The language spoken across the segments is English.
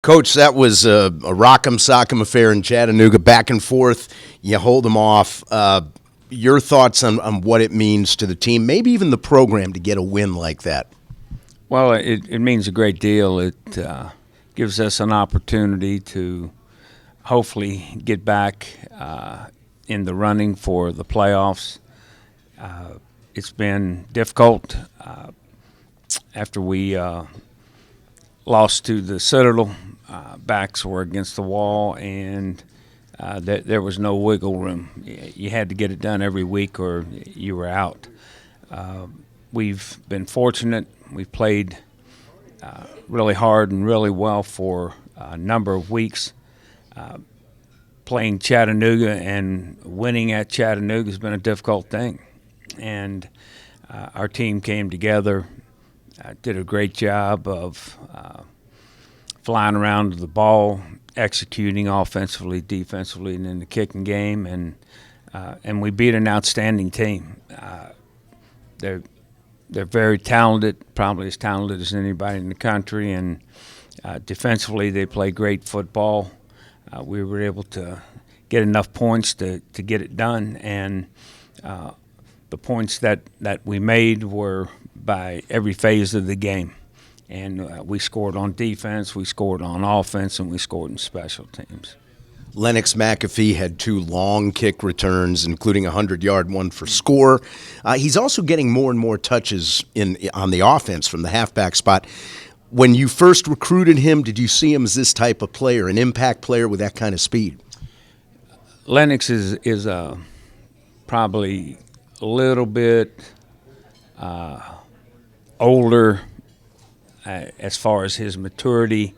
Coach, that was a rock'em sock'em affair in Chattanooga, back and forth. You hold them off. Your thoughts on what it means to the team, maybe even the program, to get a win like that? Well, it means a great deal. It gives us an opportunity to hopefully get back in the running for the playoffs. It's been difficult after we lost to the Citadel. Backs were against the wall, and there was no wiggle room. You had to get it done every week or you were out. We've been fortunate. We've played really hard and really well for a number of weeks. Playing Chattanooga and winning at Chattanooga has been a difficult thing. And our team came together, did a great job of flying around the ball, executing offensively, defensively, and in the kicking game, and we beat an outstanding team. They're very talented, probably as talented as anybody in the country, and defensively they play great football. We were able to get enough points to get it done, and the points that we made were by every phase of the game. And we scored on defense, we scored on offense, and we scored in special teams. Lennox McAfee had 2 long kick returns, including a 100-yard one for score. He's also getting more and more touches on the offense from the halfback spot. When you first recruited him, did you see him as this type of player, an impact player with that kind of speed? Lennox is probably a little bit older as far as his maturity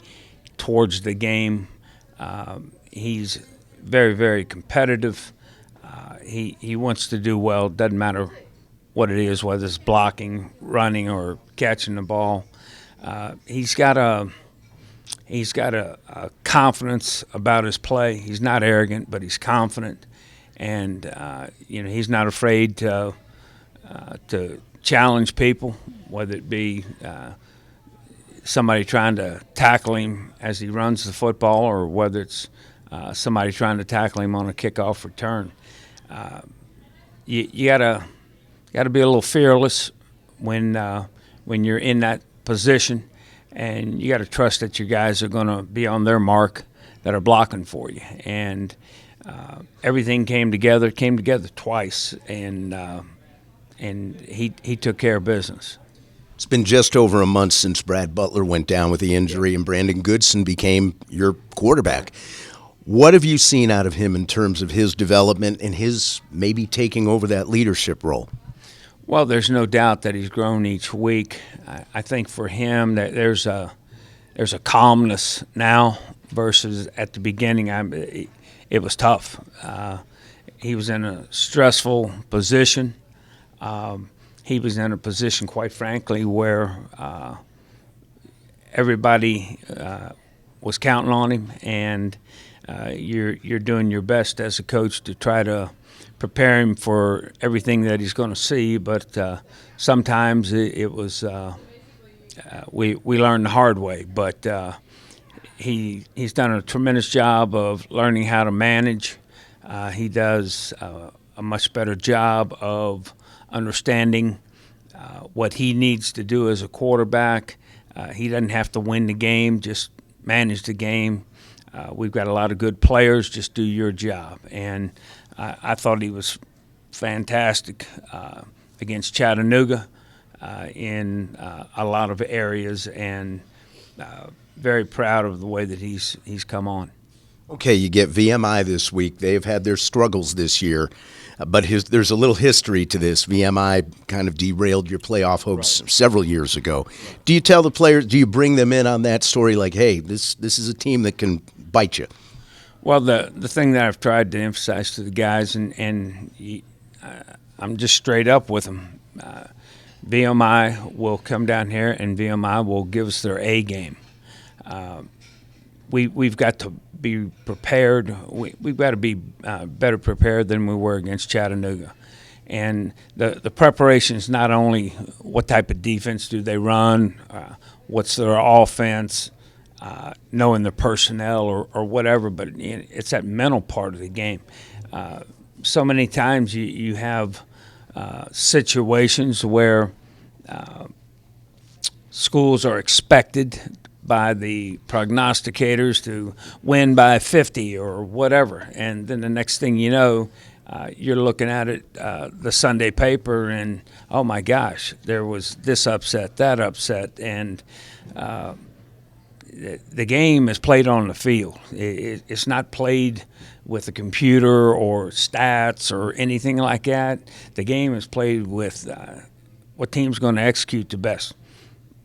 towards the game. He's very, very competitive. He wants to do well. Doesn't matter what it is, whether it's blocking, running, or catching the ball. He's got a confidence about his play. He's not arrogant, but he's confident, and he's not afraid to challenge people, whether it be somebody trying to tackle him as he runs the football, or whether it's somebody trying to tackle him on a kickoff return. You gotta be a little fearless when you're in that position, and you got to trust that your guys are going to be on their mark that are blocking for you. And everything came together twice, and he took care of business. It's been just over a month since Brad Butler went down with the injury and Brandon Goodson became your quarterback. What have you seen out of him in terms of his development and his maybe taking over that leadership role? Well, there's no doubt that he's grown each week. I think for him that there's a calmness now versus at the beginning. It was tough. He was in a stressful position. He was in a position, quite frankly, where everybody was counting on him, and you're doing your best as a coach to try to prepare him for everything that he's going to see. But sometimes it was we learned the hard way. But he's done a tremendous job of learning how to manage. He does a much better job of understanding what he needs to do as a quarterback. He doesn't have to win the game, just manage the game. We've got a lot of good players, just do your job. And I thought he was fantastic against Chattanooga in a lot of areas, and very proud of the way that he's come on. Okay, you get VMI this week. They've had their struggles this year, but there's a little history to this. VMI kind of derailed your playoff hopes several years ago. Do you tell the players, do you bring them in on that story like, hey, this is a team that can bite you? Well, the thing that I've tried to emphasize to the guys, and I'm just straight up with them, VMI will come down here and VMI will give us their A game. We've got to be prepared. We've got to be better prepared than we were against Chattanooga. And the preparation is not only what type of defense do they run, what's their offense, knowing the personnel or whatever, but it's that mental part of the game. So many times you have situations where schools are expected by the prognosticators to win by 50 or whatever, and then the next thing you know, you're looking at it, the Sunday paper, and oh my gosh, there was this upset, that upset, and the game is played on the field. It's not played with a computer or stats or anything like that. The game is played with what team's going to execute the best,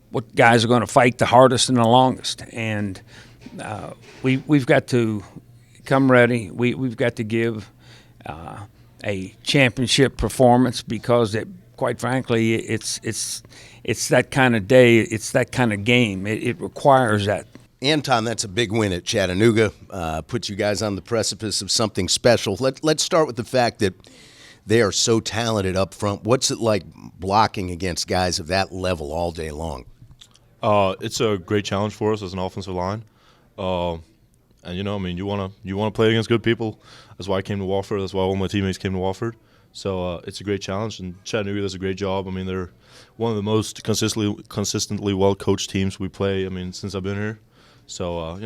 what guys are going to fight the hardest and the longest, and we've got to come ready. We've got to give a championship performance because quite frankly, it's that kind of day, it's that kind of game. It requires that. Anton, that's a big win at Chattanooga. Puts you guys on the precipice of something special. Let's start with the fact that they are so talented up front. What's it like blocking against guys of that level all day long? It's a great challenge for us as an offensive line, and you want to play against good people. That's why I came to Wofford. That's why all my teammates came to Wofford. So it's a great challenge, and Chattanooga does a great job. I mean, they're one of the most consistently well coached teams we play. I mean, since I've been here. So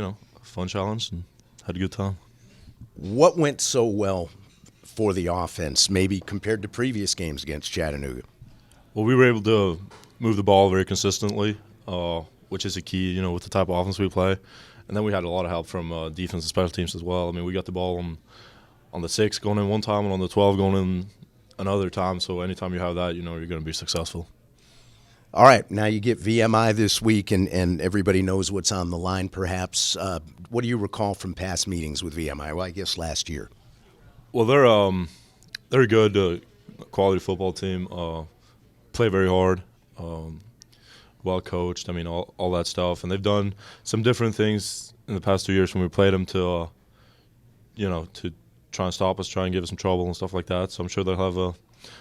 fun challenge and had a good time. What went so well for the offense, maybe compared to previous games against Chattanooga? Well, we were able to move the ball very consistently, which is a key, with the type of offense we play. And then we had a lot of help from defense and special teams as well. I mean, we got the ball on the 6 going in one time and on the 12 going in another time. So anytime you have that, you're going to be successful. All right, now you get VMI this week, and everybody knows what's on the line perhaps. What do you recall from past meetings with VMI? Well, I guess last year. Well, they're a good quality football team. Play very hard. Well coached. I mean, all that stuff, and they've done some different things in the past 2 years when we played them to try and stop us, try and give us some trouble and stuff like that. So I'm sure they'll have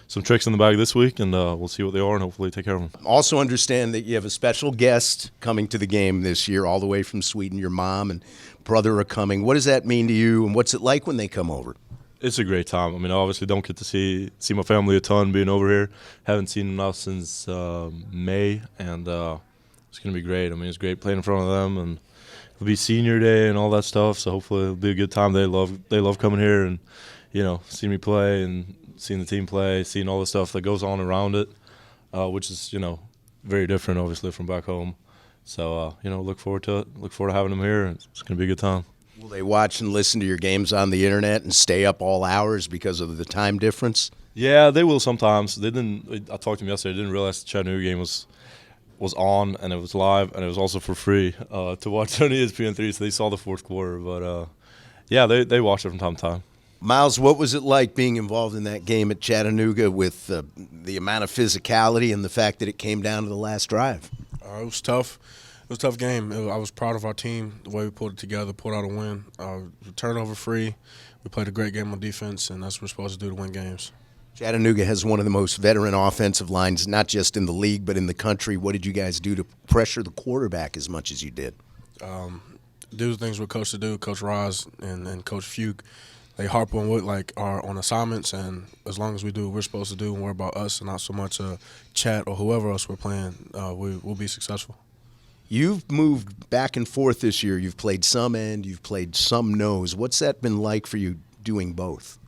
some tricks in the bag this week, and we'll see what they are and hopefully take care of them. Also understand that you have a special guest coming to the game this year, all the way from Sweden. Your mom and brother are coming. What does that mean to you, and what's it like when they come over? It's a great time. I mean, I obviously don't get to see my family a ton being over here. Haven't seen them now since May, and it's going to be great. I mean, it's great playing in front of them, and it'll be senior day and all that stuff, so hopefully it'll be a good time. They love coming here and, seeing me play and seeing the team play, seeing all the stuff that goes on around it, which is, very different, obviously, from back home. So, look forward to it. Look forward to having them here. It's going to be a good time. Will they watch and listen to your games on the internet and stay up all hours because of the time difference? Yeah, they will sometimes. I talked to them yesterday. I didn't realize the Chattanooga game was on and it was live and it was also for free to watch on ESPN3. So they saw the fourth quarter, but they watched it from time to time. Miles, what was it like being involved in that game at Chattanooga with the amount of physicality and the fact that it came down to the last drive? It was tough. It was a tough game. I was proud of our team, the way we pulled it together, pulled out a win. Turnover free. We played a great game on defense, and that's what we're supposed to do to win games. Chattanooga has one of the most veteran offensive lines, not just in the league but in the country. What did you guys do to pressure the quarterback as much as you did? Do the things we're coached to do. Coach Roz and Coach Fuke, they harp on what are on assignments, and as long as we do what we're supposed to do and worry about us and not so much Chat or whoever else we're playing, we'll be successful. You've moved back and forth this year. You've played some end, you've played some nose. What's that been like for you doing both?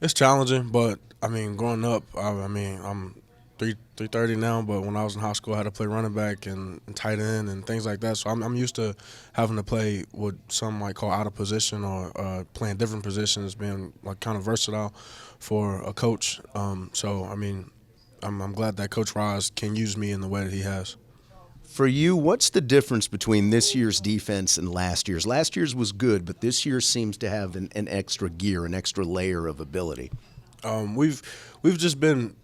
It's challenging, but, growing up, I'm 330 now, but when I was in high school, I had to play running back and tight end and things like that. So I'm used to having to play what some might call out of position or playing different positions, being kind of versatile for a coach. I'm glad that Coach Roz can use me in the way that he has. For you, what's the difference between this year's defense and last year's? Last year's was good, but this year seems to have an extra gear, an extra layer of ability. We've just been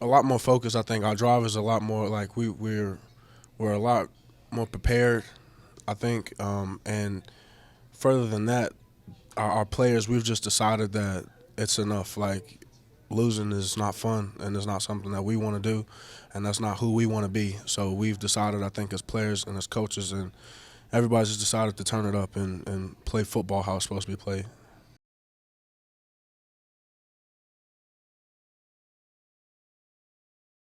a lot more focused. I think our drive is a lot more we're a lot more prepared, I think. And further than that, our players, we've just decided that it's enough. losing is not fun, and it's not something that we want to do, and that's not who we want to be. So we've decided, I think, as players and as coaches, and everybody's just decided to turn it up and play football how it's supposed to be played.